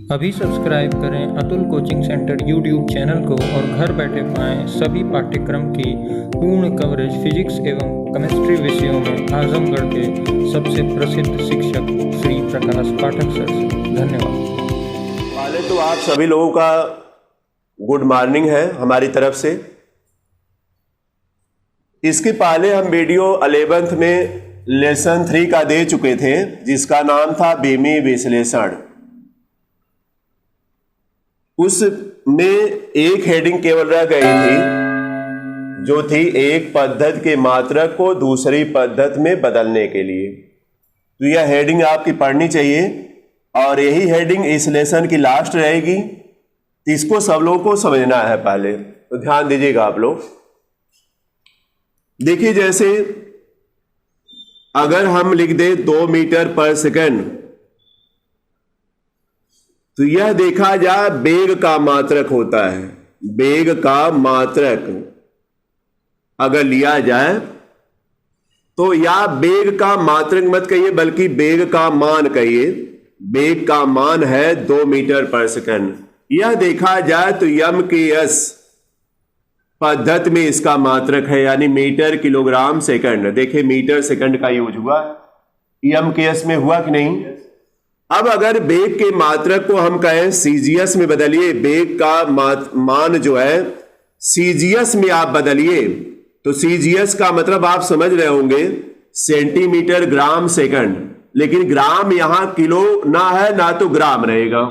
अभी सब्सक्राइब करें Atul coaching centre YouTube channel को और घर बैठे पाएं सभी पाठ्यक्रम की पूर्ण कवरेज फिजिक्स एवं केमिस्ट्री विषयों में आजमगढ़ के सबसे प्रसिद्ध शिक्षक श्री प्रकाश पाठक सर से। धन्यवाद। पहले तो आप सभी लोगों का गुड मॉर्निंग है हमारी तरफ से। इसके पहले हम वीडियो 11th में लेसन 3 का दे चुके थे, जिसका नाम था बीमी विश्लेषण। उसमें एक हेडिंग केवल रह गई थी, जो थी एक पद्धति के मात्रक को दूसरी पद्धति में बदलने के लिए। तो यह हेडिंग आपकी पढ़नी चाहिए और यही हेडिंग इस लेसन की लास्ट रहेगी। तो इसको सब लोगों को समझना है पहले, तो ध्यान दीजिएगा आप लोग। देखिए, जैसे अगर हम लिख दें 2 मीटर पर सेकंड, तो यह देखा जाए वेग का मात्रक होता है। वेग का मात्रक अगर लिया जाए तो या वेग का मात्रक मत कहिए, बल्कि वेग का मान कहिए। वेग का मान है 2 मीटर पर सेकंड। यह देखा जाए तो MKS पद्धति में इसका मात्रक है, यानी मीटर किलोग्राम सेकंड। देखिए, मीटर सेकंड का यूज हुआ, MKS में हुआ कि नहीं। अब अगर वेग के मात्रक को हम कहें CGS में बदलिए, वेग का मान जो है CGS में आप बदलिए, तो CGS का मतलब आप समझ रहे होंगे सेंटीमीटर ग्राम सेकंड। लेकिन ग्राम यहां किलो ना है ना तो ग्राम रहेगा।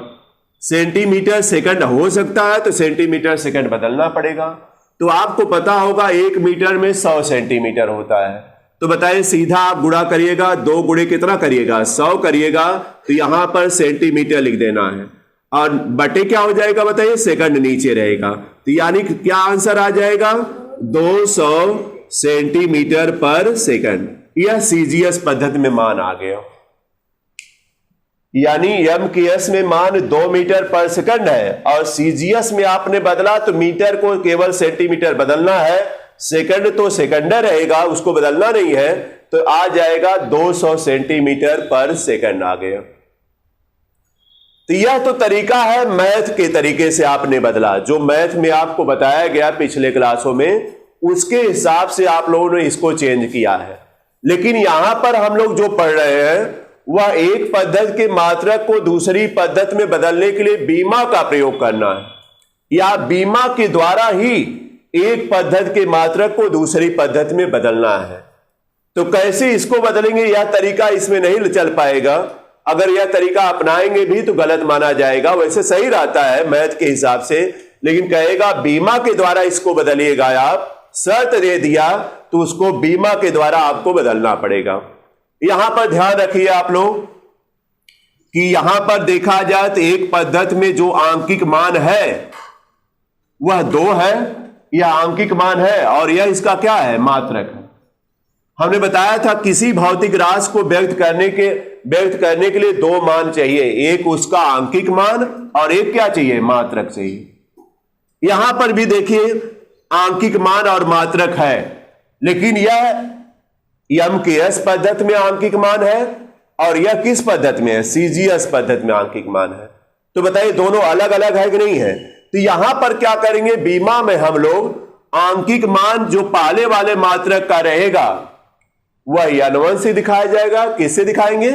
सेंटीमीटर सेकंड हो सकता है, तो सेंटीमीटर सेकंड बदलना पड़ेगा। तो आपको पता होगा 1 मीटर में 100 सेंटीमीटर होता है। तो बताइए, सीधा आप गुणा करिएगा, 2 गुणे कितना करिएगा, 100 करिएगा, तो यहां पर सेंटीमीटर लिख देना है और बटे क्या हो जाएगा बताइए, सेकंड नीचे रहेगा। तो यानी क्या आंसर आ जाएगा, 200 सेंटीमीटर पर सेकंड। यह CGS पद्धति में मान आ गया। यानी MKS में मान 2 मीटर पर सेकंड है और CGS में आपने बदला तो मीटर को केवल सेंटीमीटर बदलना है, सेकंड तो सेकंड रहेगा, उसको बदलना नहीं है। तो आ जाएगा 200 सेंटीमीटर पर सेकंड आ गया। तो यह तो तरीका है, मैथ के तरीके से आपने बदला। जो मैथ में आपको बताया गया पिछले क्लासों में, उसके हिसाब से आप लोगों ने इसको चेंज किया है। लेकिन यहां पर हम लोग जो पढ़ रहे हैं वह एक पद्धति के मात्रक को दूसरी पद्धति में बदलने के लिए बीमा का प्रयोग करना है, या बीमा के द्वारा ही एक पद्धति के मात्रक को दूसरी पद्धति में बदलना है। तो कैसे इसको बदलेंगे, यह तरीका इसमें नहीं चल पाएगा। अगर यह तरीका अपनाएंगे भी तो गलत माना जाएगा। वैसे सही रहता है मैथ के हिसाब से, लेकिन कहेगा बीमा के द्वारा इसको बदलिएगा। आप शर्त दे दिया तो उसको बीमा के द्वारा आपको बदलना पड़ेगा। यहां पर ध्यान रखिए आप लोग कि यहां पर देखा जाए तो एक पद्धति में जो आंकिक मान है वह 2 है, यह आंकिक मान है और यह इसका क्या है, मात्रक है। हमने बताया था किसी भौतिक राशि को व्यक्त करने के लिए 2 मान चाहिए, एक उसका आंकिक मान और एक क्या चाहिए, मात्रक चाहिए। यहां पर भी देखिए आंकिक मान और मात्रक है, लेकिन यह MKS पद्धति में आंकिक मान है और यह किस पद्धति में है, CGS पद्धति में आंकिक मान है। तो बताइए दोनों अलग अलग है कि नहीं है। तो यहां पर क्या करेंगे, बीमा में हम लोग आंकिक मान जो पहले वाले मात्रक का रहेगा वह N1 से दिखाया जाएगा। किससे दिखाएंगे,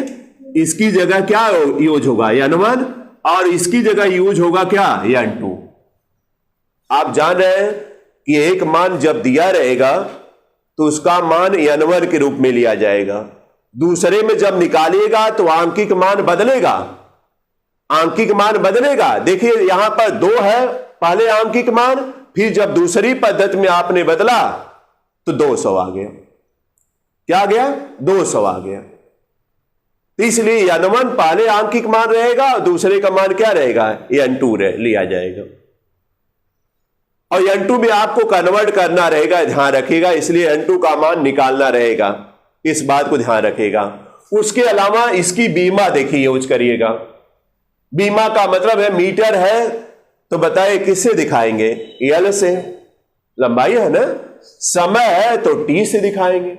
इसकी जगह क्या यूज होगा, N1, और इसकी जगह यूज होगा क्या, N2। आप जान रहे हैं कि एक मान जब दिया रहेगा तो उसका मान N1 के रूप में लिया जाएगा। दूसरे में जब निकालिएगा तो आंकिक मान बदलेगा, आंकिक मान बदलेगा। देखिए यहां पर 2 है पहले आंकिक मान, फिर जब दूसरी पद्धति में आपने बदला तो 200 आ गया। क्या आ गया, 200 आ गया। इसलिए N1 पहले आंकिक मान रहेगा और दूसरे का मान क्या रहेगा, N2 लिया जाएगा। और N2 में आपको कन्वर्ट करना रहेगा, ध्यान रखिएगा, इसलिए N2 का मान निकालना रहेगा, इस बात को ध्यान रखिएगा। उसके अलावा इसकी बीमा देखिए यूज करिएगा। बीमा का मतलब है मीटर है तो बताइए किससे दिखाएंगे, L से, लंबाई है ना, समय है तो T से दिखाएंगे।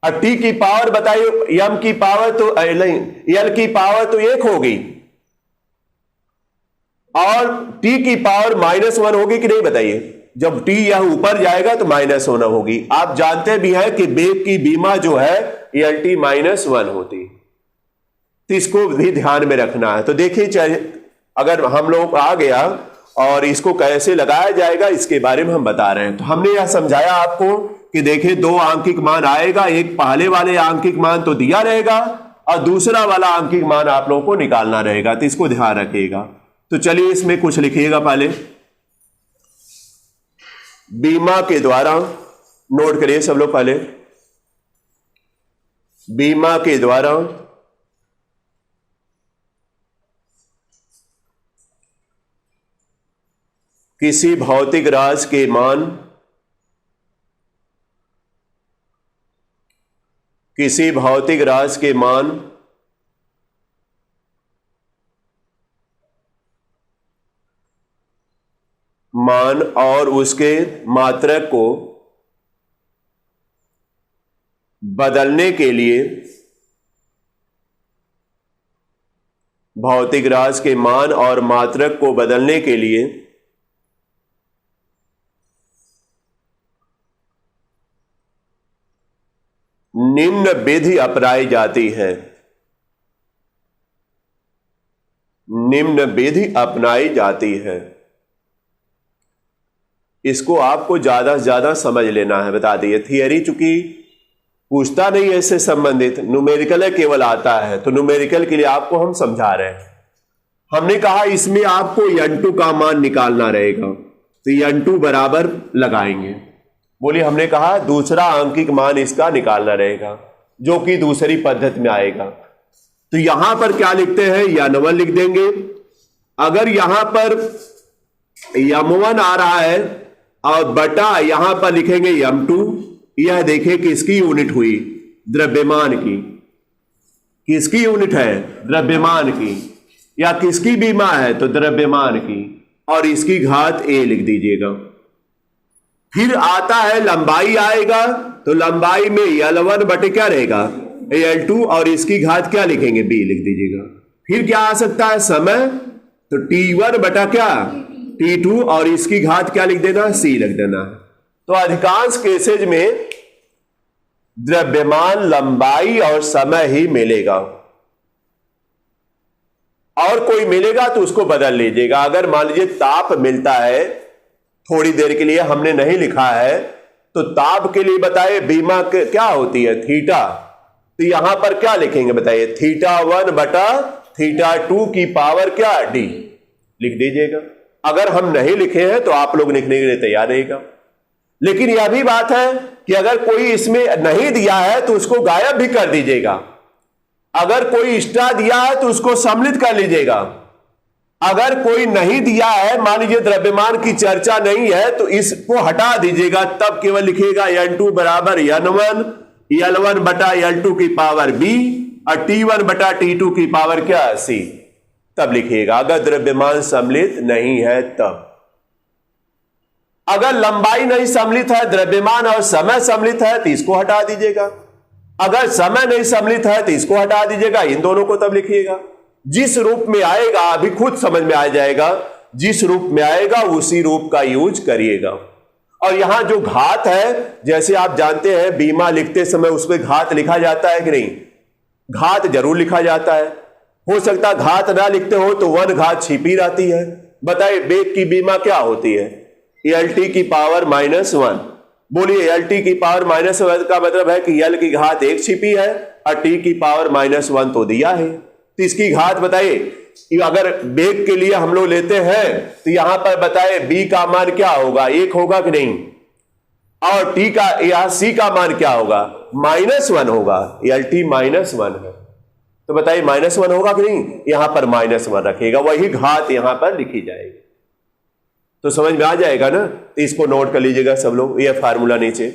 और T की पावर बताइए, M की पावर तो L की पावर तो 1 होगी, और टी की पावर -1 होगी कि नहीं बताइए। जब टी यह ऊपर जाएगा तो -1 होगी। आप जानते भी हैं कि बेग की बीमा जो है LT -1 होती, तो इसको भी ध्यान में रखना है। तो देखिए, चाहे अगर हम लोग आ गया और इसको कैसे लगाया जाएगा इसके बारे में हम बता रहे हैं। तो हमने यह समझाया आपको कि देखिए, दो आंकिक मान आएगा, एक पहले वाले आंकिक मान तो दिया रहेगा और दूसरा वाला आंकिक मान आप लोगों को निकालना रहेगा, तो इसको ध्यान रखिएगा। तो चलिए इसमें कुछ लिखिएगा। पहले बीमा के द्वारा, नोट करिए सब लोग, पहले बीमा के द्वारा किसी भौतिक राशि के मान, किसी भौतिक राशि के मान और उसके मात्रक को बदलने के लिए, भौतिक राशि के मान और मात्रक को बदलने के लिए निम्न विधि अपनाई जाती है, निम्न विधि अपनाई जाती है। इसको आपको ज्यादा से ज्यादा समझ लेना है। बता दिए, थियरी चूंकि पूछता नहीं है इससे संबंधित, न्यूमेरिकल केवल आता है, तो न्यूमेरिकल के लिए आपको हम समझा रहे हैं। हमने कहा इसमें आपको n2 का मान निकालना रहेगा, तो n2 बराबर लगाएंगे। बोलिए, हमने कहा दूसरा आंकिक मान इसका निकालना रहेगा, जो कि दूसरी पद्धति में आएगा। तो यहां पर क्या लिखते हैं, n1 लिख देंगे। अगर यहां पर m1 आ रहा है और बटा यहां पर लिखेंगे m2, यह देखें कि इसकी यूनिट हुई द्रव्यमान की। किसकी यूनिट है? द्रव्यमान की। या किसकी बीमा है? तो द्रव्यमान की। और इसकी घात a लिख दीजिएगा। फिर आता है लंबाई आएगा, तो लंबाई में L1 बटे क्या रहेगा, L2, और इसकी घात क्या लिखेंगे, b लिख दीजिएगा। फिर क्या आ सकता है, समय, तो T1 बटा क्या, T2, और इसकी घात क्या लिख देना, c लिख देना। तो अधिकांश केसेज में द्रव्यमान, लंबाई और समय ही मिलेगा, और कोई मिलेगा तो उसको बदल लीजिएगा। अगर मान लीजिए ताप मिलता है थोड़ी देर के लिए, हमने नहीं लिखा है, तो ताप के लिए बताइए बीमा क्या होती है, थीटा। तो यहां पर क्या लिखेंगे बताइए, θ1 बटा θ2 की पावर क्या, d लिख दीजिएगा। अगर हम नहीं लिखे हैं तो आप लोग लिखने के लिए तैयार रहेगा। लेकिन यह भी बात है कि अगर कोई इसमें नहीं दिया है तो उसको गायब भी कर दीजिएगा। अगर कोई एक्स्ट्रा दिया है तो उसको सम्मिलित कर लीजिएगा। अगर कोई नहीं दिया है, मान लीजिए द्रव्यमान की चर्चा नहीं है, तो इसको हटा दीजिएगा। तब केवल लिखिएगा n2 बराबर n1, L1 बटा L2 की पावर b, और T1 बटा T2 की पावर क्या, c। तब लिखिएगा अगर द्रव्यमान सम्मिलित नहीं है तब। अगर लंबाई नहीं सम्मिलित है, द्रव्यमान और समय सम्मिलित है, तो इसको हटा दीजिएगा। अगर समय नहीं सम्मिलित है तो इसको हटा दीजिएगा, इन दोनों को तब लिखिएगा। जिस रूप में आएगा अभी खुद समझ में आ जाएगा, जिस रूप में आएगा उसी रूप का यूज करिएगा। और यहां जो घात है, जैसे आप जानते हैं बीमा लिखते समय उसमें घात लिखा जाता है कि नहीं, घात जरूर लिखा जाता है। हो सकता है घात ना लिखते हो तो 1 घात छिपी रहती है। बताइए बेग की बीमा क्या होती है, LT की पावर -1। बोलिए LT की पावर -1 का मतलब है कि L की घात 1 छिपी है और T की पावर -1 तो दिया है। तो इसकी घात बताइए, अगर बेग के लिए हम लोग लेते हैं तो यहां पर बताइए B का मान क्या होगा, 1 होगा कि नहीं, और T का या C का मान क्या होगा, -1 होगा। LT -1 है, तो बताइए -1 होगा कि नहीं, यहां पर -1 रखेगा, वही घात यहां पर लिखी जाएगी। तो समझ में आ जाएगा ना। तो इसको नोट कर लीजिएगा सब लोग, यह फार्मूला नीचे।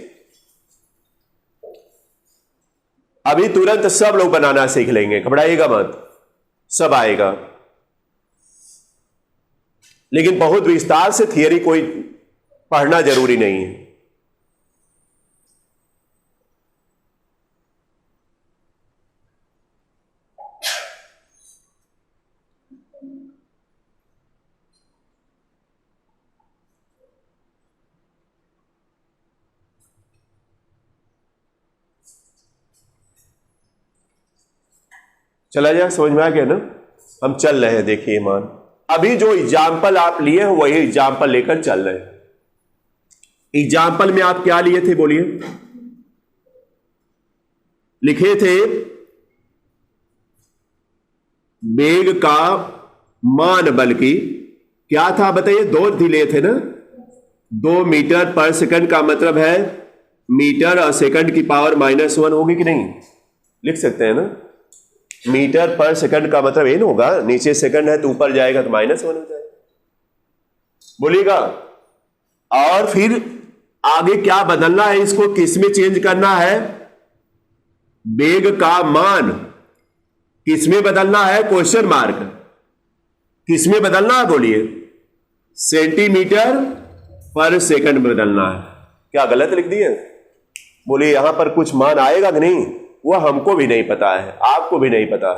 अभी तुरंत सब लोग बनाना सीख लेंगे, घबराइएगा मत, सब आएगा। लेकिन बहुत विस्तार से थियरी कोई पढ़ना जरूरी नहीं है। चला जाए, समझ में आ गया ना। हम चल रहे हैं, देखिए मान अभी जो एग्जाम्पल आप लिए हो वही एग्जाम्पल लेकर चल रहे हैं। एग्जाम्पल में आप क्या लिए थे बोलिए? लिखे थे वेग का मान, बल्कि क्या था बताइए? 2 दिए थे ना। 2 मीटर पर सेकंड का मतलब है मीटर और सेकंड की पावर -1 होगी कि नहीं? लिख सकते हैं ना। मीटर पर सेकंड का मतलब n होगा, नीचे सेकंड है तो ऊपर जाएगा तो -1 हो जाएगा, बोलिएगा। और फिर आगे क्या बदलना है? इसको किस में चेंज करना है? वेग का मान किस में बदलना है? Question mark. किस में बदलना है बोलिए? सेंटीमीटर पर सेकंड में बदलना है। क्या गलत लिख दिए? बोलिए यहां पर कुछ मान आएगा कि नहीं? वह हमको भी नहीं पता है, आपको भी नहीं पता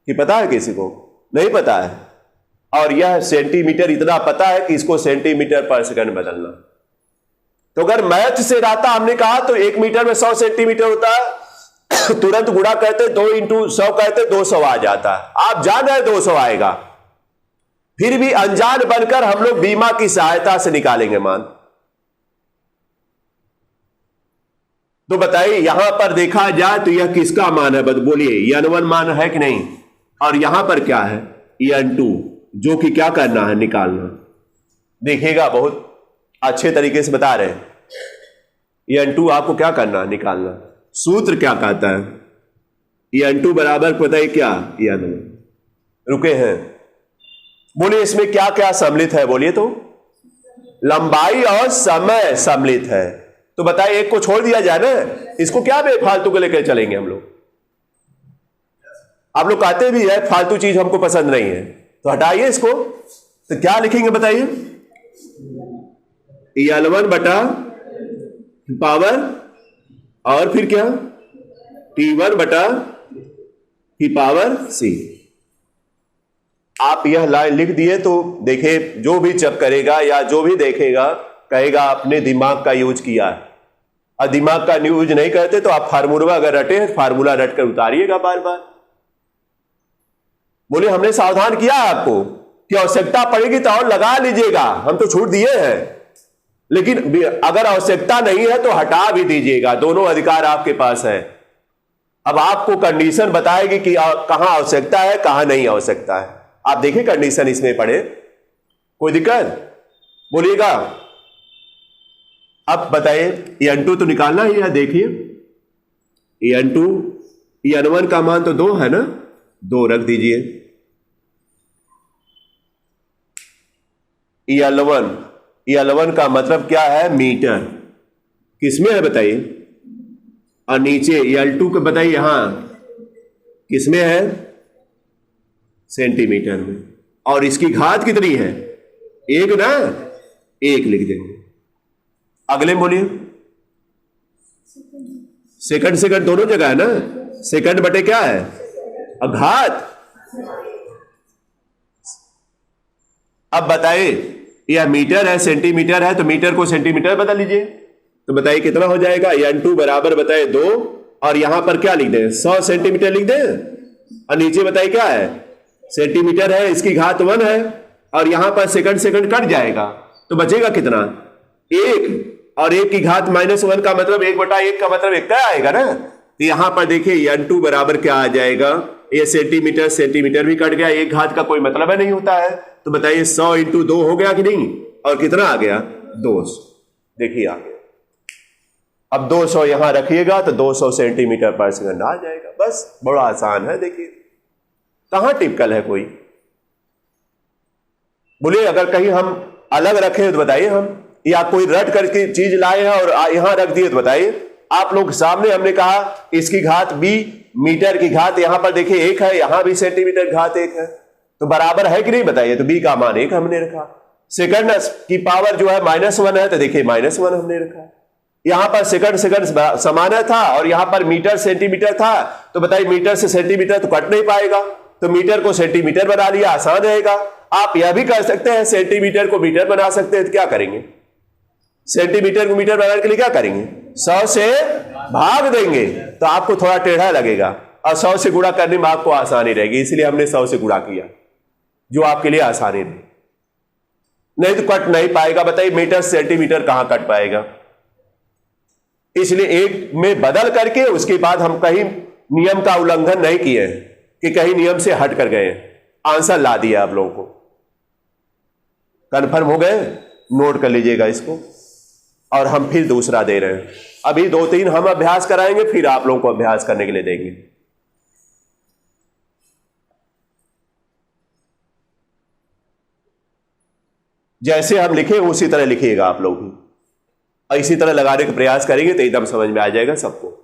कि पता है, किसी को नहीं पता है। और यह सेंटीमीटर इतना पता है कि इसको सेंटीमीटर पर सेकंड बदलना। तो अगर मैथ से रहता, हमने कहा तो 1 मीटर में 100 सेंटीमीटर होता है, तुरंत गुणा करते 2 × 100 करते 200 आ जाता है। आप जान रहे 200 आएगा, फिर भी अनजान बनकर हम लोग बीमा की सहायता से निकालेंगे मान। तो बताइए यहां पर देखा जाए तो यह किसका मान है? बोलिए n1 मान है कि नहीं? और यहां पर क्या है? n2, जो कि क्या करना है? निकालना। देखिएगा बहुत अच्छे तरीके से बता रहे हैं। n2 आपको क्या करना है? निकालना। सूत्र क्या कहता है? n2 बराबर पता है क्या? n1। रुके हैं, बोलिए इसमें क्या क्या सम्मिलित है? बोलिए तो लंबाई और समय सम्मिलित है। तो बताइए एक को छोड़ दिया जाए ना, इसको क्या बेफालतू को लेकर चलेंगे हम लोग? आप लोग कहते भी है फालतू चीज हमको पसंद नहीं है, तो हटाइए इसको। तो क्या लिखेंगे बताइए? L1 बटा पावर और फिर क्या? T1 बटा की पावर C। आप यह लाइन लिख दिए तो देखिए जो भी चेक करेगा या जो भी देखेगा कहेगा आपने दिमाग का यूज किया है। और दिमाग का यूज नहीं करते तो आप फार्मूला अगर रटे हैं, फार्मूला रट कर उतारिएगा बार बार। बोले हमने सावधान किया है आपको कि आवश्यकता पड़ेगी तो और लगा लीजिएगा, हम तो छूट दिए हैं, लेकिन अगर आवश्यकता नहीं है तो हटा भी दीजिएगा। दोनों अधिकार आपके पास है। अब आपको कंडीशन बताएगी कि कहां आवश्यकता है कहां नहीं आवश्यकता है। आप देखिए कंडीशन इसमें पढ़े, कोई दिक्कत? बोलिएगा। अब बताइए n2 तो निकालना ही है। देखिए n2 n1 का मान तो 2 है ना, 2 रख दीजिए। L1 का मतलब क्या है? मीटर। किसमें है बताइए? और नीचे L2 को बताइए यहां किसमें है? सेंटीमीटर में। और इसकी घात कितनी है? 1 ना, 1 लिख देंगे। अगले बोलिए। सेकंड सेकंड दोनों जगह है ना, सेकंड बटे क्या है? घात। अब बताइए यह मीटर है सेंटीमीटर है, तो मीटर को सेंटीमीटर बदल लीजिए। तो बताइए कितना हो जाएगा? n2 बराबर बताइए 2, और यहां पर क्या लिख दें? 100 सेंटीमीटर लिख दें। और नीचे बताइए क्या है? सेंटीमीटर है, इसकी घात 1 है, और यहां पर सेकंड सेकंड कट जाएगा तो बचेगा कितना? 1। और 1 की घात -1 का मतलब 1/1 का मतलब 1 का आएगा ना। तो यहां पर देखिए n2 बराबर क्या आ जाएगा? ये सेंटीमीटर सेंटीमीटर भी कट गया, 1 घात का कोई मतलब नहीं होता है। तो बताइए 100 × 2 हो गया कि नहीं? और कितना आ गया? 200। देखिए आ गया। अब 200 यहां रखिएगा तो 200 सेंटीमीटर पर सेकंड आ जाएगा। बस बड़ा आसान है। देखिए कहां टिपिकल है कोई? बोलिए अगर कहीं हम अलग रखे तो बताइए हम, या कोई रट करके चीज लाए हैं और यहां रख दिए तो बताइए। आप लोग सामने हमने कहा इसकी घात b, मीटर की घात यहां पर देखिए 1 है, यहां भी सेंटीमीटर घात 1 है, तो बराबर है कि नहीं बताइए? तो b का मान 1 हमने रखा। सेकंड की पावर जो है -1 है, तो देखिए -1 हमने रखा। यहां पर सेकंड सेकंड समान था और यहां पर मीटर सेंटीमीटर था, तो बताइए मीटर से सेंटीमीटर तो कट नहीं पाएगा, तो मीटर को सेंटीमीटर बना लिया, आसान रहेगा। आप यह भी कर सकते हैं सेंटीमीटर को मीटर बना सकते हैं। तो क्या करेंगे? सेंटीमीटर को मीटर बनाने के लिए क्या करेंगे? 100 से भाग देंगे, तो आपको थोड़ा टेढ़ा लगेगा। और 100 से गुणा करने में आपको आसानी रहेगी, इसलिए हमने 100 से गुणा किया, जो आपके लिए आसानी रहे। नहीं तो कट नहीं पाएगा। बताइए मीटर सेंटीमीटर कहां कट पाएगा। इसलिए एक में बदल करके उसके बाद हम कहीं नियम का उल्लंघन नहीं किए कि कहीं नियम से हट कर गए, आंसर ला दिया आप लोगों को। कंफर्म हो गए? नोट कर लीजिएगा इसको। और हम फिर दूसरा दे रहे हैं। अभी 2-3 हम अभ्यास कराएंगे, फिर आप लोगों को अभ्यास करने के लिए देंगे। जैसे हम लिखे उसी तरह लिखिएगा आप लोग भी, और इसी तरह लगाने का प्रयास करेंगे तो एकदम समझ में आ जाएगा सबको।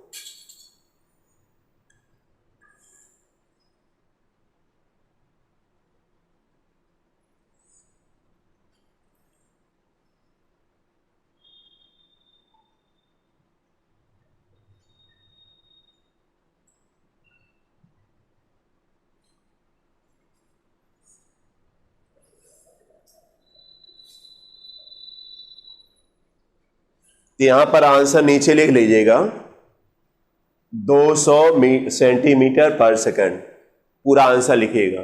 तो यहां पर आंसर नीचे लिख लीजिएगा 200 सेंटीमीटर पर सेकंड, पूरा आंसर लिखिएगा।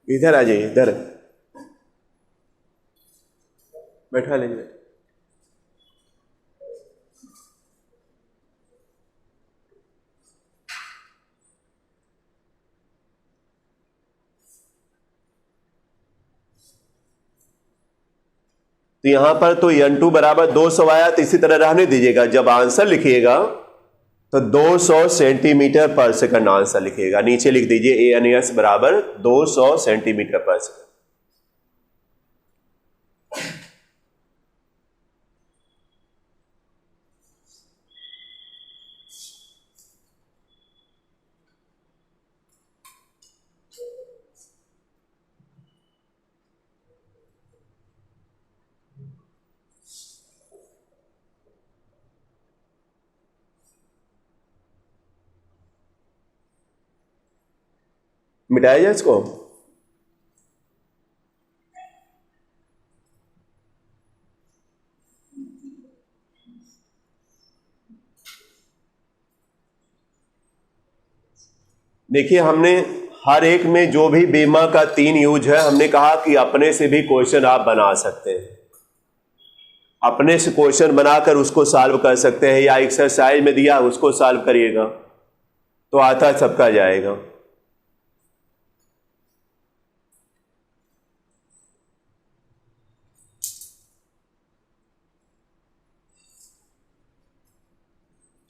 इधर आ जाइए, इधर बैठा लीजिए। तो यहां पर तो n2 बराबर 200 आया, तो इसी तरह रहने दीजिएगा। जब आंसर लिखिएगा तो 200 सेंटीमीटर पर सेकंड आंसर लिखिएगा। नीचे लिख दीजिए ANS बराबर 200 सेंटीमीटर पर सेकंड। मिटाया जाए इसको। देखिए हमने हर एक में जो भी बीमा का 3 यूज है, हमने कहा कि अपने से भी क्वेश्चन आप बना सकते हैं। अपने से क्वेश्चन बनाकर उसको सॉल्व कर सकते हैं, या एक्सरसाइज में दिया उसको सॉल्व करिएगा तो आता सबका जाएगा।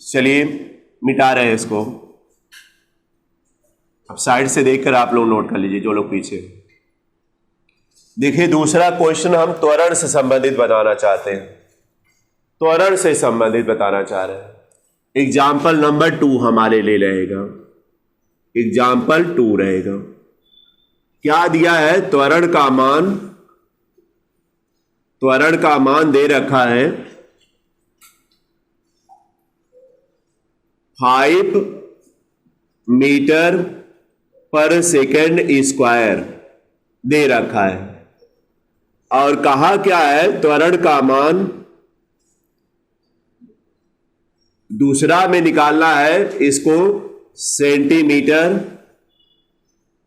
चलिए मिटा रहे हैं इसको। अब साइड से देखकर आप लोग नोट कर लीजिए, जो लोग पीछे। देखिए दूसरा क्वेश्चन हम त्वरण से संबंधित बताना चाहते हैं, त्वरण से संबंधित बताना चाह रहे हैं। एग्जाम्पल नंबर 2 हमारे लिए रहेगा, एग्जाम्पल 2 रहेगा। क्या दिया है? त्वरण का मान दे रखा है 5 मीटर पर सेकेंड स्क्वायर दे रखा है, और कहा क्या है? त्वरण का मान दूसरा में निकालना है, इसको सेंटीमीटर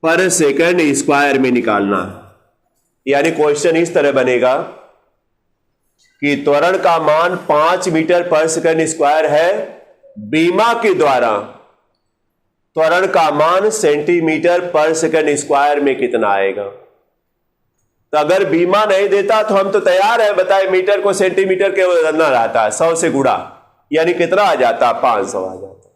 पर सेकेंड स्क्वायर में निकालना है। यानी क्वेश्चन इस तरह बनेगा कि त्वरण का मान 5 मीटर पर सेकेंड स्क्वायर है, बीमा के द्वारा त्वरण का मान सेंटीमीटर पर सेकेंड स्क्वायर में कितना आएगा। तो अगर बीमा नहीं देता तो हम तो तैयार है, बताए मीटर को सेंटीमीटर के बदलना रहता है, 100 से गुणा, यानी कितना आ जाता? 500 आ जाता।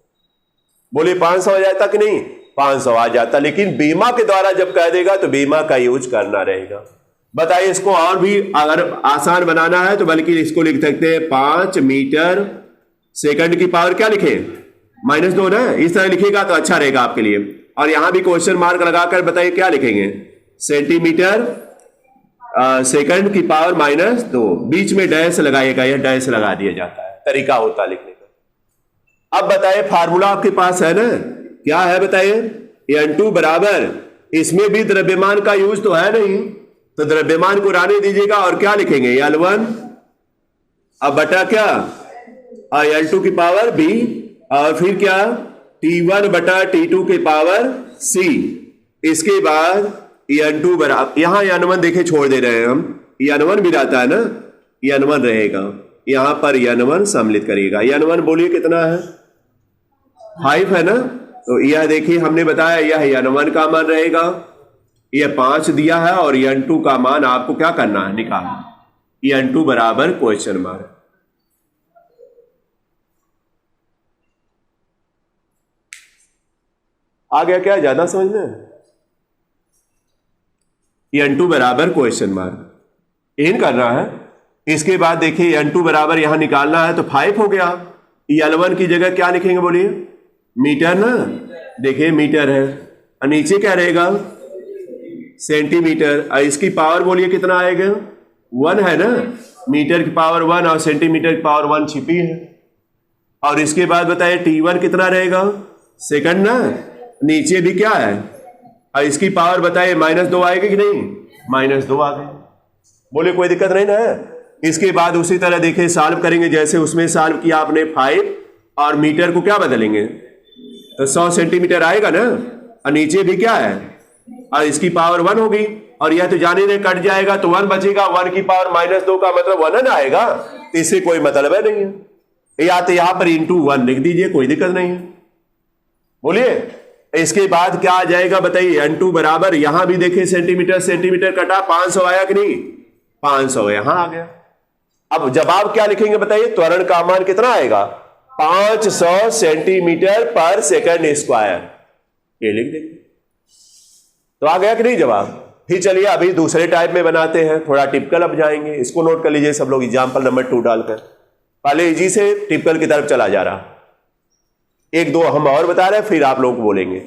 बोलिए 500 आ जाता कि नहीं? 500 आ जाता। लेकिन बीमा के द्वारा जब कह देगा तो बीमा का यूज करना रहेगा। बताइए इसको और भी अगर आसान बनाना है तो बल्कि इसको लिख सकते हैं 5 मीटर सेकंड की पावर क्या लिखे? -2 ना। इस तरह लिखिएगा तो अच्छा रहेगा आपके लिए। और यहां भी क्वेश्चन मार्क लगाकर बताइए क्या लिखेंगे? सेंटीमीटर सेकंड की पावर -2, बीच में डैश लगाइएगा, यह डैश लगा दिया जाता है, तरीका होता है लिखने का। अब बताइए फार्मूला आपके पास है ना, क्या है बताइए? N2 बराबर, इसमें भी द्रव्यमान का यूज तो है नहीं, तो द्रव्यमान को रहने दीजिएगा और क्या लिखेंगे? L1 अब बटा क्या, L2 की पावर B, और फिर क्या, T1 बटा T2 की पावर C। इसके बाद N2 बराबर, यहां N1 देखे छोड़ दे रहे हैं हम, N1 भी रहता है ना, N1 रहेगा, यहां पर N1 सम्मिलित करिएगा। N1 बोलिए कितना है? 5 है ना, तो यह देखिए हमने बताया यह N1 का मान रहेगा, यह 5 दिया है, और N2 का मान आपको क्या करना है? निकालना। N2 बराबर क्वेश्चन मार्क। आ गया क्या? ज्यादा समझना है? N2 बराबर क्वेश्चन मार्क इन करना है। इसके बाद देखिए N2 बराबर यहां निकालना है, तो 5 हो गया। L1 की जगह क्या लिखेंगे बोलिए? मीटर ना, देखिए मीटर है, और नीचे क्या रहेगा? सेंटीमीटर। और इसकी पावर बोलिए कितना आएगा? 1 है ना, मीटर की पावर 1 और सेंटीमीटर की पावर 1 छिपी है। और इसके बाद बताइए T1 कितना रहेगा? सेकंड ना, नीचे भी क्या है, और इसकी पावर बताइए -2 आएगी कि नहीं? -2 आ गई। बोले कोई दिक्कत नहीं ना है। इसके बाद उसी तरह देखिए सॉल्व करेंगे, जैसे उसमें सॉल्व किया आपने 5, और मीटर को क्या बदलेंगे, तो 100 सेंटीमीटर आएगा ना, और नीचे भी क्या है, और इसकी पावर 1 होगी, और यह तो जाने नहीं कट जाएगा, तो 1 बचेगा। 1 की पावर -2 का मतलब 1 ना आएगा, तो इससे कोई मतलब है नहीं है। या तो यहां पर *1 लिख दीजिए, कोई दिक्कत नहीं है। बोलिए इसके बाद क्या आ जाएगा बताइए? N2 बराबर, यहां भी देखिए सेंटीमीटर सेंटीमीटर कटा, 500 आया कि नहीं? 500 यहां आ गया। अब जवाब क्या लिखेंगे बताइए? त्वरण का मान कितना आएगा? 500 सेंटीमीटर पर सेकंड स्क्वायर, ये लिख देंगे। तो आ गया कि नहीं जवाब? फिर चलिए अभी दूसरे टाइप में बनाते हैं, थोड़ा टिपिकल अब जाएंगे। इसको नोट कर लीजिए सब लोग, एग्जाम्पल नंबर 2 डालकर। पहले इजी से टिपिकल की तरफ चला जा रहा, 1-2 हम और बता रहे हैं, फिर आप लोगों को बोलेंगे।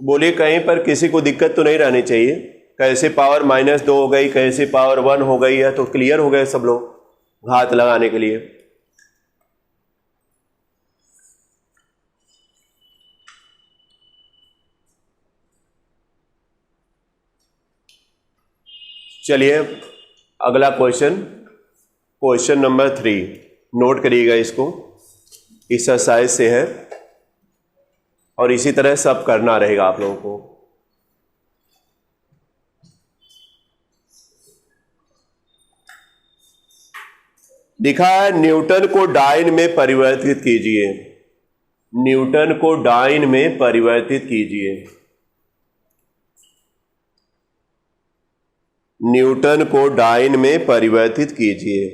बोलिए कहीं पर किसी को दिक्कत तो नहीं रहनी चाहिए। कैसे पावर -2 हो गई, कैसे पावर 1 हो गई है, तो क्लियर हो गए सब लोग घात लगाने के लिए। चलिए अगला क्वेश्चन, क्वेश्चन नंबर 3 नोट करिएगा इसको, इस एक्सरसाइज से है, और इसी तरह सब करना रहेगा आप लोगों को। लिखा है न्यूटन को डाइन में परिवर्तित कीजिए। न्यूटन को डाइन में परिवर्तित कीजिए। न्यूटन को डाइन में परिवर्तित कीजिए।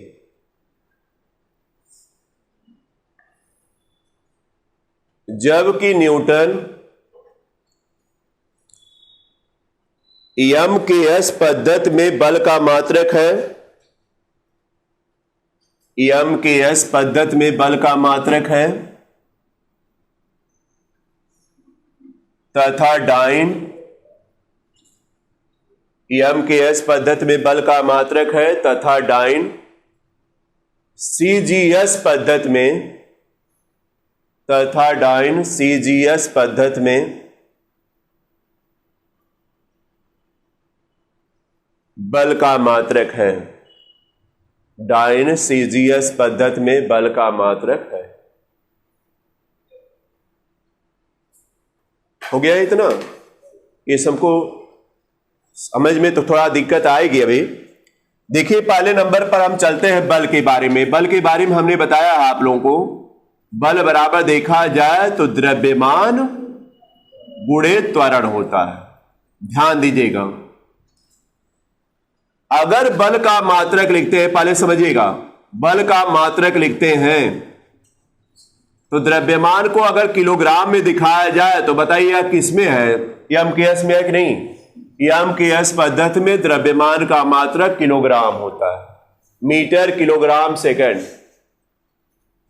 जबकि न्यूटन यम के एस पद्धति में बल का मात्रक है, यम के एस पद्धति में बल का मात्रक है, तथा डाइन यम के एस पद्धति में बल का मात्रक है तथा डाइन सीजीएस पद्धति में तथा डाइन सीजीएस पद्धति में बल का मात्रक है, डाइन सीजीएस पद्धति में बल का मात्रक है। हो गया इतना? ये सबको समझ में तो थोड़ा दिक्कत आएगी अभी। देखिए पहले नंबर पर हम चलते हैं बल के बारे में। बल के बारे में हमने बताया आप लोगों को, बल बराबर देखा जाए तो द्रव्यमान गुणे त्वरण होता है। ध्यान दीजिएगा, अगर बल का मात्रक लिखते हैं, पहले समझिएगा, बल का मात्रक लिखते हैं तो द्रव्यमान को अगर किलोग्राम में दिखाया जाए तो बताइए किस में है? यम के एस में है कि नहीं? यम के एस पद्धति में द्रव्यमान का मात्रक किलोग्राम होता है, मीटर किलोग्राम सेकंड।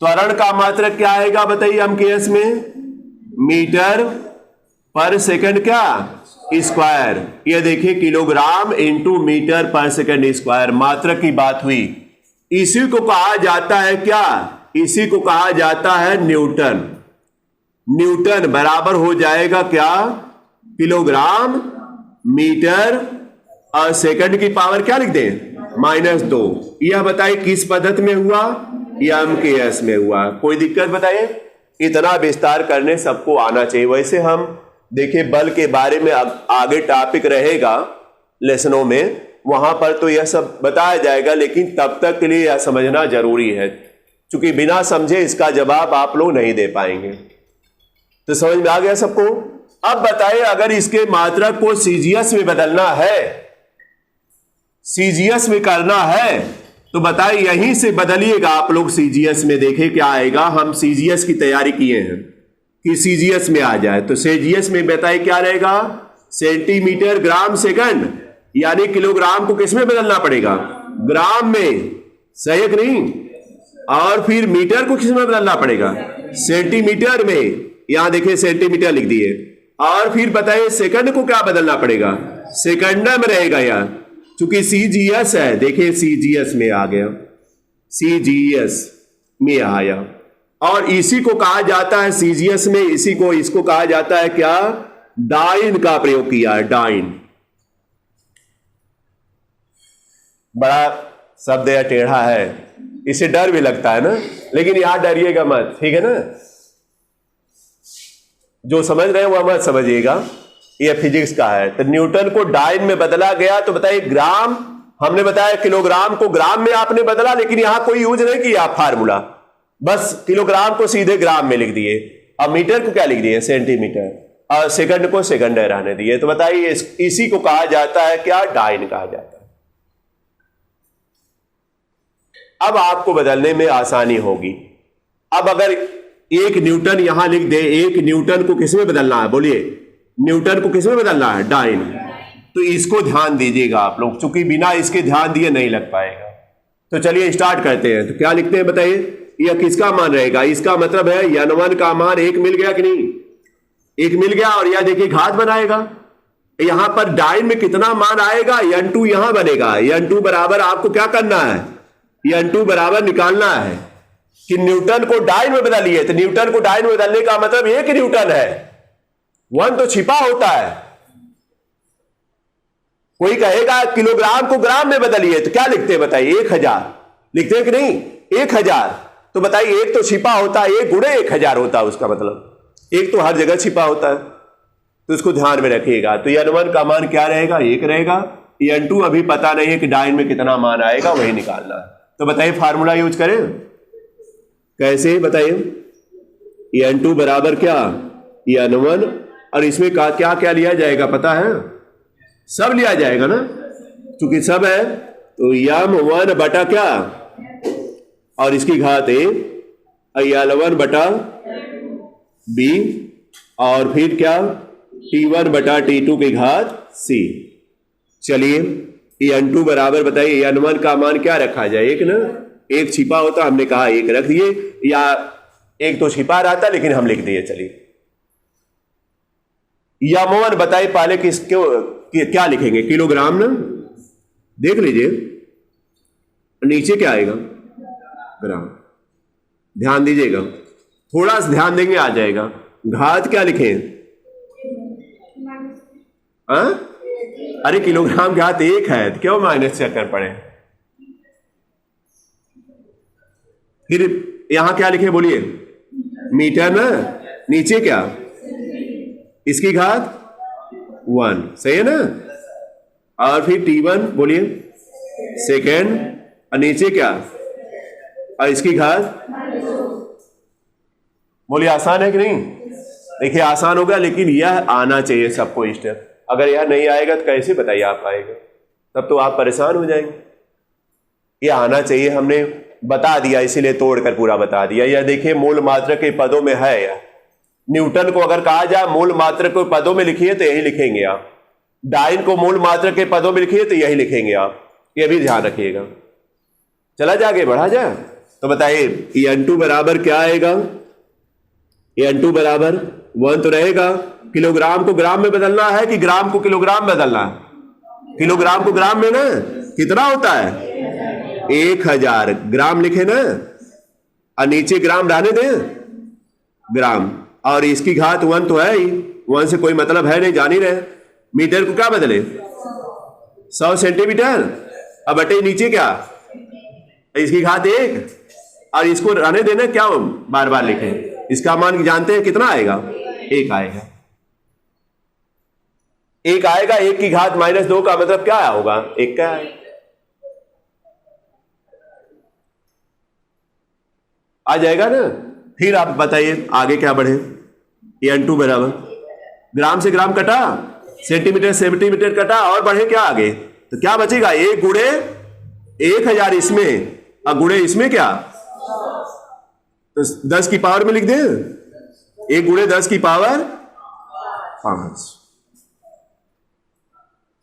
त्वरण का मात्रक क्या आएगा बताइए यम के एस में? मीटर पर सेकंड क्या स्क्वायर। ये देखिए किलोग्राम इंटू मीटर पर सेकंड स्क्वायर, मात्रक की बात हुई। इसी को कहा जाता है क्या? इसी को कहा जाता है न्यूटन। न्यूटन बराबर हो जाएगा क्या? किलोग्राम मीटर और सेकंड की पावर क्या लिख दें? -2। यह बताइए किस पद्धति में हुआ? यम के एस में हुआ। कोई दिक्कत बताइए? इतना विस्तार करने सबको आना चाहिए। वैसे हम देखिए बल के बारे में आगे टॉपिक रहेगा लेसनों में, वहां पर तो यह सब बताया जाएगा, लेकिन तब तक के लिए यह समझना जरूरी है, क्योंकि बिना समझे इसका जवाब आप लोग नहीं दे पाएंगे। तो समझ में आ गया सबको? अब बताइए अगर इसके मात्रक को सीजीएस में बदलना है, सीजीएस में करना है, तो बताइए यहीं से बदलिएगा आप लोग सीजीएस में। देखिए क्या आएगा। हम सीजीएस की तैयारी किए हैं कि सीजीएस में आ जाए, तो सीजीएस में बताइए क्या रहेगा? सेंटीमीटर ग्राम सेकंड, यानी किलोग्राम को किस में बदलना पड़ेगा? ग्राम में, सही है कि नहीं? और फिर मीटर को किस में बदलना पड़ेगा? सेंटीमीटर में। यहां देखिए सेंटीमीटर लिख दिए। और फिर बताइए सेकंड को क्या बदलना पड़ेगा? सेकंड में रहेगा यार, क्योंकि सीजीएस है। देखिए सीजीएस में आ गया, सीजीएस में आया। और इसी को कहा जाता है सीजीएस में, इसको कहा जाता है क्या? डाइन का प्रयोग किया है, डाइन। बड़ा शब्द या टेढ़ा है, इसे डर भी लगता है ना, लेकिन यहां डरिएगा मत, ठीक है ना? जो समझ रहे हैं वो मत समझिएगा, ये फिजिक्स का है। तो न्यूटन को डाइन में बदला गया, तो बताइए ग्राम, हमने बताया किलोग्राम को ग्राम में आपने बदला, लेकिन यहां कोई यूज नहीं किया फार्मूला, बस किलोग्राम को सीधे ग्राम में लिख दिए। अब मीटर को क्या लिख दिए? सेंटीमीटर। और सेकंड को सेकंड रहने दिए। तो बताइए इसी को कहा जाता है क्या? डाइन कहा जाता है। अब आपको बदलने में आसानी होगी। अब अगर 1 न्यूटन यहां लिख दे, 1 न्यूटन को किस में बदलना है? बोलिए, न्यूटन को किस में बदलना है? डाइन। तो इसको ध्यान दीजिएगा आप लोग, क्योंकि बिना इसके ध्यान दिए नहीं लग पाएगा। तो चलिए स्टार्ट करते हैं। तो क्या लिखते हैं बताइए? यह किसका मान रहेगा? इसका मतलब है n1 का मान 1 मिल गया कि नहीं? 1 मिल गया। और यह देखिए घात बनाएगा, यहां पर डाइन में कितना मान आएगा? n2 यहां बनेगा। n2 बराबर आपको क्या करना है? n2 बराबर निकालना है कि न्यूटन को डाइन में बदलिए। तो न्यूटन को डाइन में बदलने का मतलब 1 न्यूटन है, 1 तो छिपा होता है। कोई कहेगा किलोग्राम को ग्राम में बदलिए, तो क्या लिखते हैं बताइए? 1000 लिखते हैं कि नहीं? 1000। तो बताइए 1 तो छिपा होता है, 1 गुणे 1000 होता है। उसका मतलब 1 तो हर जगह छिपा होता है, तो इसको ध्यान में रखिएगा। तो n1 का मान क्या रहेगा? 1 रहेगा। n2 अभी पता नहीं है कि डाइन में कितना मान आएगा, वही निकालना है। तो बताइए फार्मूला यूज करें कैसे? बताइए n2 बराबर क्या? n1। और इसमें क्या क्या लिया जाएगा पता है? सब लिया जाएगा ना, क्योंकि सब है। तो m1 बटा क्या? और इसकी घात 1, l1 बटा बी, और फिर क्या, T1 बटा T2 की घात C। चलिए ये N2 बराबर बताइए N1 का मान क्या रखा जाए, एक ना, एक छिपा होता, हमने कहा एक रख दिए, या एक तो छिपा रहता लेकिन हम लिख दिए। चलिए या मोहन बताइए पहले क्या लिखेंगे, किलोग्राम ना, देख लीजिए नीचे क्या आएगा, ग्राम। ध्यान दीजिएगा, थोड़ा सा ध्यान देंगे आ जाएगा। घात क्या लिखें, अरे किलोग्राम घात 1 है, तो क्यों माइनस कर पड़े। फिर यहां क्या लिखे बोलिए, मीटर ना, नीचे क्या, इसकी घात 1, सही है ना। और फिर T1 बोलिए सेकेंड, और नीचे क्या, और इसकी घात, बोलिए आसान है कि नहीं। देखिए आसान होगा, लेकिन यह आना चाहिए सबको स्टेप। अगर यह नहीं आएगा तो कैसे बताइए आप आएगा, तब तो आप परेशान हो जाएंगे। यह आना चाहिए, हमने बता दिया इसीलिए तोड़कर पूरा बता दिया। यह देखिए मूल मात्रा के पदों में है। यह न्यूटन को अगर कहा जाए मूल मात्रा को पदों में लिखिए तो यही लिखेंगे आप, डाइन को मूल मात्रा के पदों में लिखिए तो यही लिखेंगे आप, यह भी ध्यान रखिएगा। चला जाके बढ़ा जाए तो बताइए N2 बराबर क्या आएगा, N2 बराबर 1 तो रहेगा। किलोग्राम को ग्राम में बदलना है कि ग्राम को किलोग्राम में बदलना है, किलोग्राम को ग्राम में ना, कितना होता है 1000 ग्राम लिखे ना, और नीचे ग्राम रहने दें, ग्राम, और इसकी घात 1 तो है ही, 1 से कोई मतलब है नहीं, जान ही रहे। मीटर को क्या बदले 100 सेंटीमीटर, अब बटे नीचे क्या, इसकी घात 1, और इसको रहने देना, क्या बार बार लिखे। इसका मान जानते हैं कितना आएगा, 1 आएगा, 1 आएगा। 1 की घात -2 का मतलब क्या होगा, 1 का है। आ जाएगा ना। फिर आप बताइए आगे क्या बढ़े। N2 बराबर ग्राम से ग्राम कटा, सेंटीमीटर सेंटीमीटर कटा, और बढ़े क्या आगे, तो क्या बचेगा, 1 गुणे 1000 इसमें, और गुणे इसमें क्या, तो 10 की पावर में लिख दें, 1 गुणे 10 की पावर 5।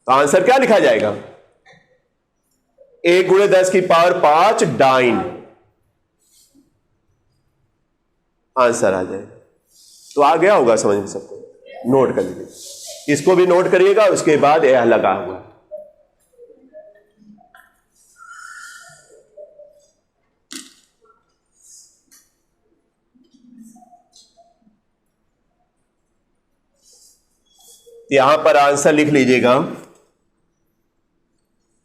तो आंसर क्या लिखा जाएगा, 1 गुणे 10 की पावर 5 डाइन, आंसर आ जाएगा। तो आ गया होगा समझ में सबको, नोट कर लीजिए, इसको भी नोट करिएगा, उसके बाद यह लगा हुआ। यहां पर आंसर लिख लीजिएगा,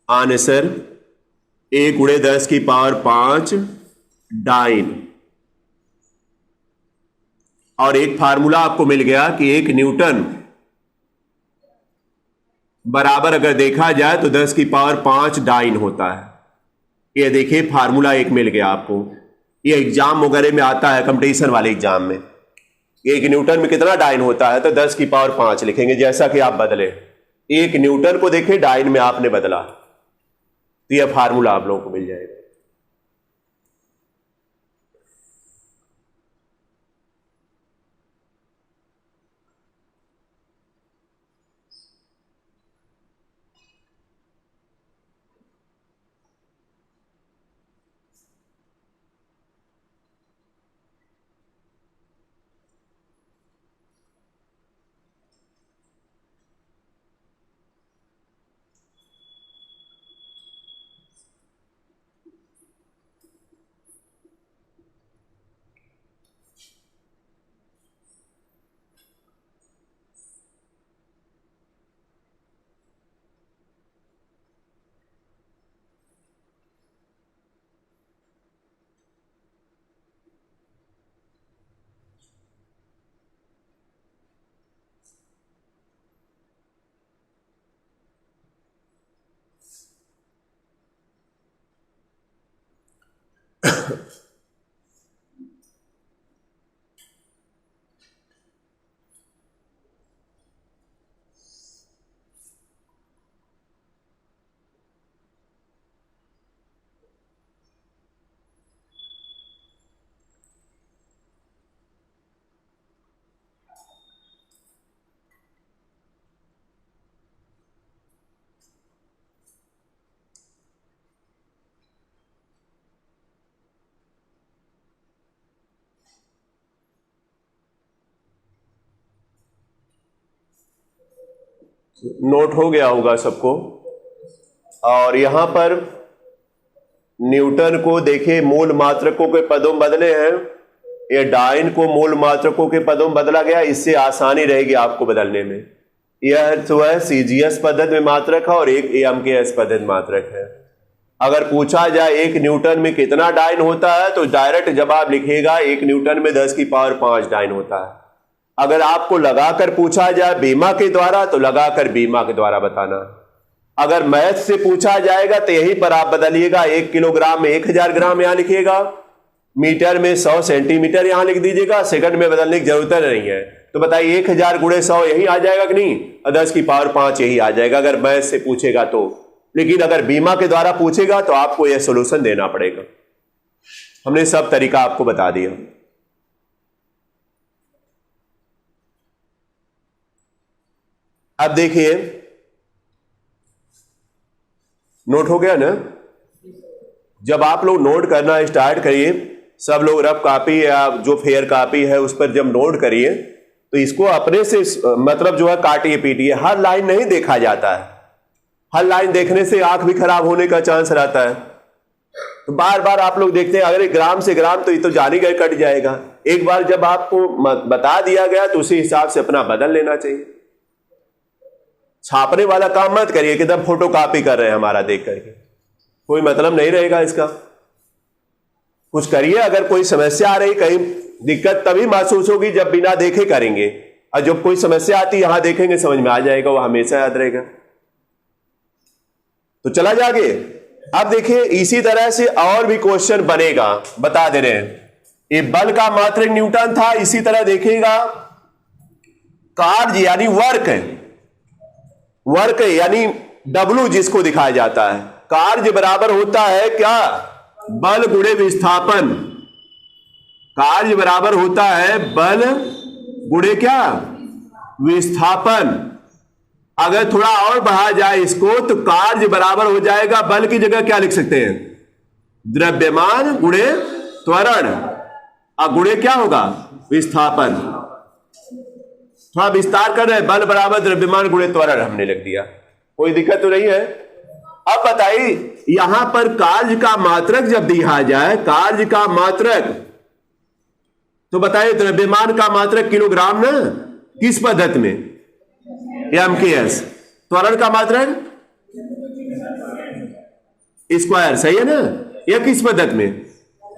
आंसर 1 गुणे 10 की पावर 5 डाइन, और एक फार्मूला आपको मिल गया कि 1 न्यूटन बराबर अगर देखा जाए तो 10 की पावर 5 डाइन होता है। ये देखिए फार्मूला एक मिल गया आपको, ये एग्जाम वगैरह में आता है, कंपटीशन वाले एग्जाम में। 1 न्यूटन में कितना डाइन होता है, तो 10 की पावर 5 लिखेंगे, जैसा कि आप बदले 1 न्यूटन को देखे डाइन में आपने बदला, तो यह फार्मूला आप लोगों को मिल जाएगा। नोट हो गया होगा सबको। और यहां पर न्यूटन को देखिए मूल मात्रकों के पदों में बदले हैं, ये डाइन को मूल मात्रकों के पदों में बदला गया, इससे आसानी रहेगी आपको बदलने में। यह तो है सीजीएस पद्धति में मात्रक है और एक एएमकेएस पद्धति में मात्रक है। अगर पूछा जाए 1 न्यूटन में कितना डाइन होता है तो डायरेक्ट जवाब लिखिएगा 1 न्यूटन में 10 की पावर 5 डाइन होता है। अगर आपको लगाकर पूछा जाए बीमा के द्वारा तो लगाकर बीमा के द्वारा बताना। अगर मैथ से पूछा जाएगा तो यहीं पर आप बदलिएगा, 1 किलोग्राम में 1000 ग्राम यहां लिखिएगा, मीटर में 100 सेंटीमीटर यहां लिख दीजिएगा, सेकंड में बदलने की जरूरत नहीं है। तो बताइए 1000 गुणे 100 यही आ जाएगा कि नहीं, 10 की पावर 5 यही आ जाएगा अगर मैथ से पूछेगा तो। लेकिन अगर बीमा के द्वारा पूछेगा तो आपको यह सोल्यूशन देना पड़ेगा। हमने सब तरीका आपको बता दिया। अब देखिए, नोट हो गया ना। जब आप लोग नोट करना स्टार्ट करिए, सब लोग रफ कॉपी या जो फेयर कॉपी है उस पर जब नोट करिए तो इसको अपने से मतलब जो है काटिए पीटिए। हर लाइन नहीं देखा जाता है, हर लाइन देखने से आंख भी खराब होने का चांस रहता है। तो बार बार आप लोग देखते हैं, अगर एक ग्राम से ग्राम तो ये तो जानी गए कट जाएगा। एक बार जब आपको बता दिया गया तो उसी हिसाब से अपना बदल लेना चाहिए। छापने वाला काम मत करिए कि एकदम फोटो कॉपी कर रहे हैं हमारा देख करके, कोई मतलब नहीं रहेगा इसका। कुछ करिए, अगर कोई समस्या आ रही, कहीं दिक्कत तभी महसूस होगी जब बिना देखे करेंगे, और जब कोई समस्या आती यहां देखेंगे समझ में आ जाएगा, वो हमेशा याद रहेगा। तो चला जागे। अब देखिए इसी तरह से और भी क्वेश्चन बनेगा, बता दे रहे हैं। ये बल का मात्रक न्यूटन था, इसी तरह देखिएगा कार्य यानी वर्क है, वर्क यानी W जिसको दिखाया जाता है, कार्य बराबर होता है क्या, बल गुणे विस्थापन। कार्य बराबर होता है बल गुणे क्या, विस्थापन। अगर थोड़ा और बढ़ा जाए इसको तो कार्य बराबर हो जाएगा, बल की जगह क्या लिख सकते हैं, द्रव्यमान गुणे त्वरण, और गुणे क्या होगा, विस्थापन। थोड़ा विस्तार कर रहे हैं, बल बराबर द्रव्यमान गुणे त्वरण हमने लिख दिया, कोई दिक्कत तो नहीं है। अब बताइए यहां पर कार्य का मात्रक जब दिया जाए, कार्य का मात्रक, तो बताइए द्रव्यमान का मात्रक किलोग्राम ना, किस पद्धति में, एमकेएस। त्वरण का मात्रक स्क्वायर, सही है ना, यह किस पद्धति में,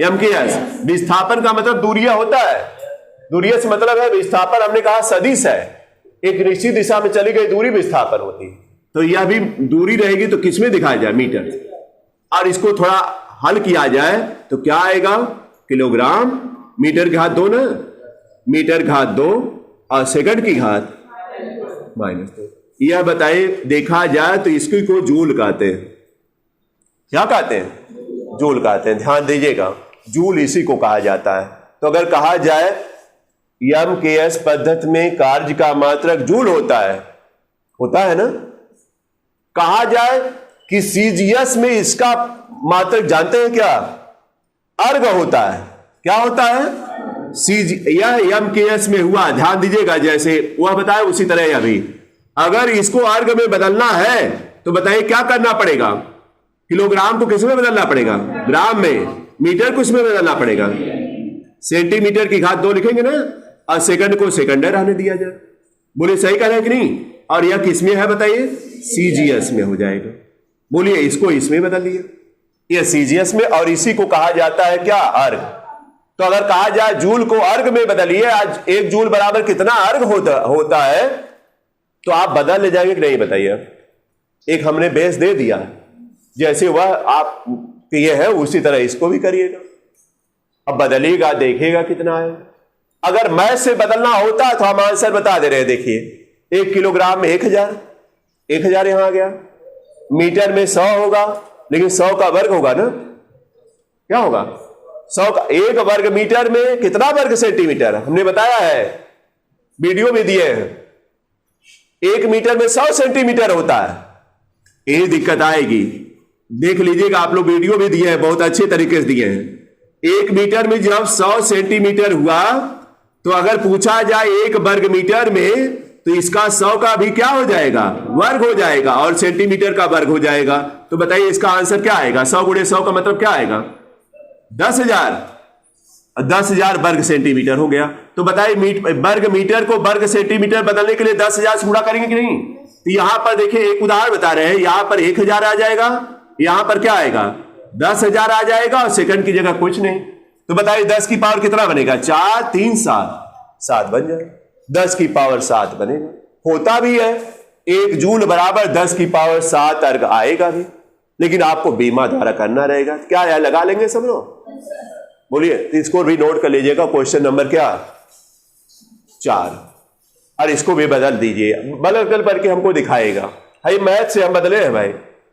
एमकेएस। विस्थापन का मतलब दूरिया होता है, दूरिया से मतलब है विस्थापन, हमने कहा सदिश है, एक निश्चित दिशा में चली गई दूरी विस्थापन होती है। तो यह भी दूरी रहेगी तो किसमें दिखाया जाए, मीटर। और इसको थोड़ा हल किया जाए तो क्या आएगा, किलोग्राम, मीटर घात 2 ना, मीटर घात 2 और सेकंड की घात -2। यह बताइए देखा जाए तो इसको को जूल कहते हैं, क्या कहते हैं, जूल कहते हैं। ध्यान दीजिएगा, जूल इसी को कहा जाता है। तो अगर कहा जाए एमकेएस पद्धति में कार्य का मात्रक जूल होता है ना। कहा जाए कि सीजीएस में इसका मात्रक जानते हैं क्या, अर्ग होता है। क्या होता है, यह एमकेएस में हुआ, ध्यान दीजिएगा, जैसे वह बताया उसी तरह अभी। अगर इसको अर्ग में बदलना है तो बताइए क्या करना पड़ेगा, किलोग्राम को किस में बदलना पड़ेगा, ग्राम में, मीटर को इसमें बदलना पड़ेगा, सेंटीमीटर की घात 2 लिखेंगे ना, और सेकंड को सेकंडर रहने दिया जाए। बोले सही कह रहे हैं कि नहीं। और यह किसमें है बताइए, सीजीएस में हो जाएगा। बोलिए इसको इसमें बदल दिया, यह सीजीएस में, और इसी को कहा जाता है क्या, अर्ग। तो अगर कहा जाए जूल को अर्ग में बदलिए, आज 1 जूल बराबर कितना अर्ग होता है, तो आप बदल ले जाएंगे कि नहीं बताइए। एक हमने बेस दे दिया, जैसे वह आप ये है उसी तरह इसको भी करिएगा। अब बदलिएगा, देखिएगा कितना है। अगर मैथ से बदलना होता तो हम आंसर बता दे रहे हैं। देखिए 1 किलोग्राम में 1000 यहां आ गया, मीटर में 100 होगा, लेकिन 100 का वर्ग होगा ना, क्या होगा, 100 का 1 वर्ग मीटर में कितना वर्ग सेंटीमीटर, हमने बताया है, वीडियो में दिए हैं। 1 मीटर में 100 सेंटीमीटर होता है। ये दिक्कत आएगी, देख लीजिएगा, आप लोग वीडियो भी दिए हैं, बहुत अच्छे तरीके से दिए हैं। 1 मीटर में जब 100 सेंटीमीटर हुआ तो अगर पूछा जाए 1 वर्ग मीटर में तो इसका 100 का भी क्या हो जाएगा, वर्ग हो जाएगा, और सेंटीमीटर का वर्ग हो जाएगा। तो बताइए इसका आंसर क्या आएगा, 100 गुणे 100 का मतलब क्या आएगा, 10,000। 10,000 वर्ग सेंटीमीटर हो गया। तो बताइए वर्ग मीटर को वर्ग सेंटीमीटर बदलने के लिए 10,000 से गुणा करेंगे कि नहीं। तो यहां पर देखिए एक उदाहरण बता रहे हैं, यहां पर 1,000 आ जाएगा, यहां पर क्या आएगा 10,000 आ जाएगा, और सेकंड की जगह कुछ नहीं। तो बताइए 10 की पावर कितना बनेगा, 4 3 7 बन जाएगा, 10 की पावर 7 बनेगा। होता भी है 1 जूल बराबर 10 की पावर 7 अर्ग आएगा भी, लेकिन आपको बीमा द्वारा करना रहेगा। क्या है, लगा लेंगे सब लोग, बोलिए। तो इसको भी नोट कर लीजिएगा, क्वेश्चन नंबर क्या 4, और इसको भी बदल दीजिए, बदल करके हमको दिखाएगा। भाई मैथ से हम बदले हैं भाई,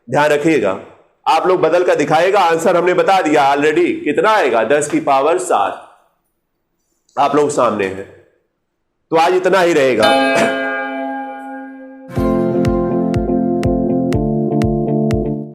ध्यान रखिएगा। आप लोग बदल कर दिखाएगा, आंसर हमने बता दिया ऑलरेडी, कितना आएगा 10 की पावर 7, आप लोग सामने हैं। तो आज इतना ही रहेगा।